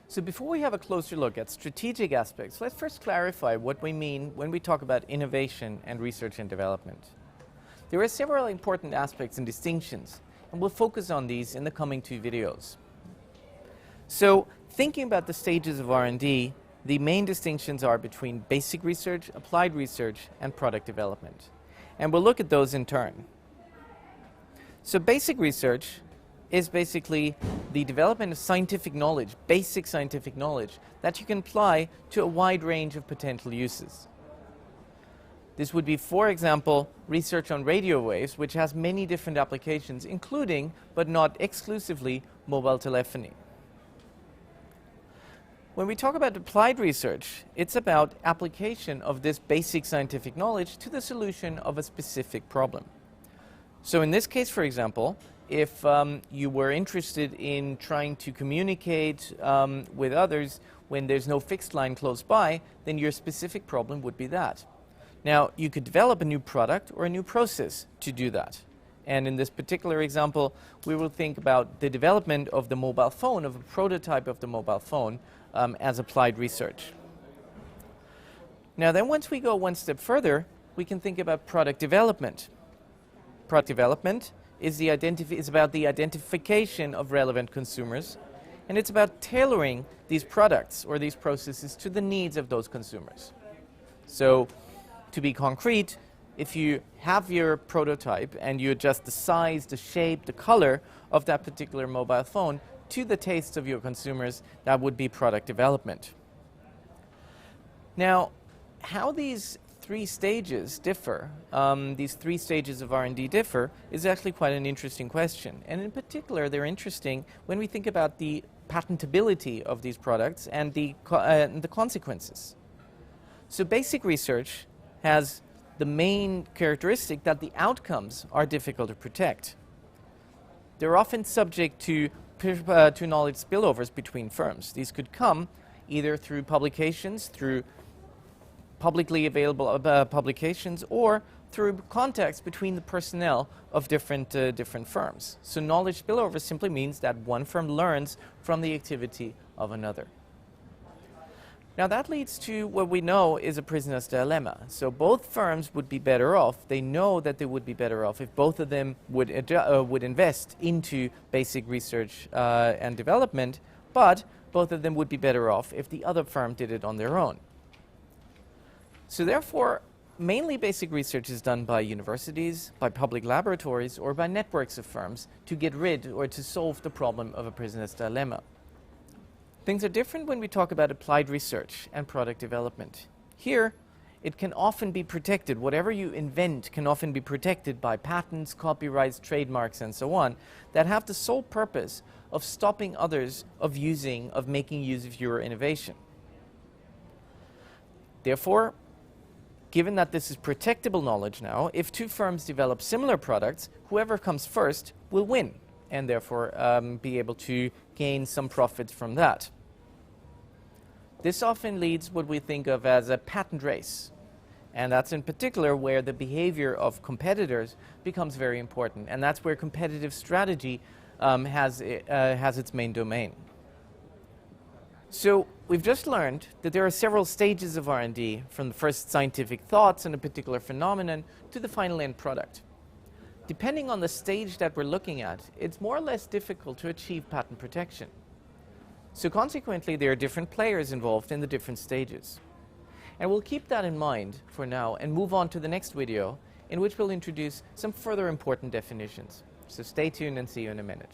So before we have a closer look at strategic aspects, let's first clarify what we mean when we talk about innovation and research and development. There are several important aspects and distinctions, and we'll focus on these in the coming two videos. So thinking about the stages of R&D, the main distinctions are between basic research, applied research, and product development. And we'll look at those in turn. So basic research is basically the development of scientific knowledge, basic scientific knowledge, that you can apply to a wide range of potential uses. This would be, for example, research on radio waves, which has many different applications, including, but not exclusively, mobile telephony. When we talk about applied research, it's about application of this basic scientific knowledge to the solution of a specific problem. So in this case, for example, if you were interested in trying to communicate with others when there's no fixed line close by, then your specific problem would be that. Now, you could develop a new product or a new process to do that. And in this particular example, we will think about the development of the mobile phone, of a prototype of the mobile phone, as applied research. Now then, once we go one step further, we can think about product development. Product development is about the identification of relevant consumers, and it's about tailoring these products or these processes to the needs of those consumers. So, to be concrete, if you have your prototype and you adjust the size, the shape, the color of that particular mobile phone to the tastes of your consumers, that would be product development. Now, how these three stages differ, these three stages of R&D differ, is actually quite an interesting question. And in particular, they're interesting when we think about the patentability of these products and the consequences. So basic research has the main characteristic that the outcomes are difficult to protect. They're often subject to knowledge spillovers between firms. These could come either through publications, through publicly available publications, or through contacts between the personnel of different firms. So knowledge spillover simply means that one firm learns from the activity of another. Now that leads to what we know is a prisoner's dilemma. So both firms would be better off, they know that they would be better off if both of them would invest into basic research and development, but both of them would be better off if the other firm did it on their own. So therefore, mainly basic research is done by universities, by public laboratories, or by networks of firms to get rid or to solve the problem of a prisoner's dilemma. Things are different when we talk about applied research and product development. Here, it can often be protected. Whatever you invent can often be protected by patents, copyrights, trademarks, and so on, that have the sole purpose of stopping others of making use of your innovation. Therefore, given that this is protectable knowledge now, if two firms develop similar products, whoever comes first will win, and therefore be able to gain some profits from that. This often leads what we think of as a patent race, and that's in particular where the behavior of competitors becomes very important, and that's where competitive strategy has its main domain. So we've just learned that there are several stages of R&D, from the first scientific thoughts on a particular phenomenon to the final end product. Depending on the stage that we're looking at, it's more or less difficult to achieve patent protection. So consequently, there are different players involved in the different stages. And we'll keep that in mind for now and move on to the next video, in which we'll introduce some further important definitions. So stay tuned and see you in a minute.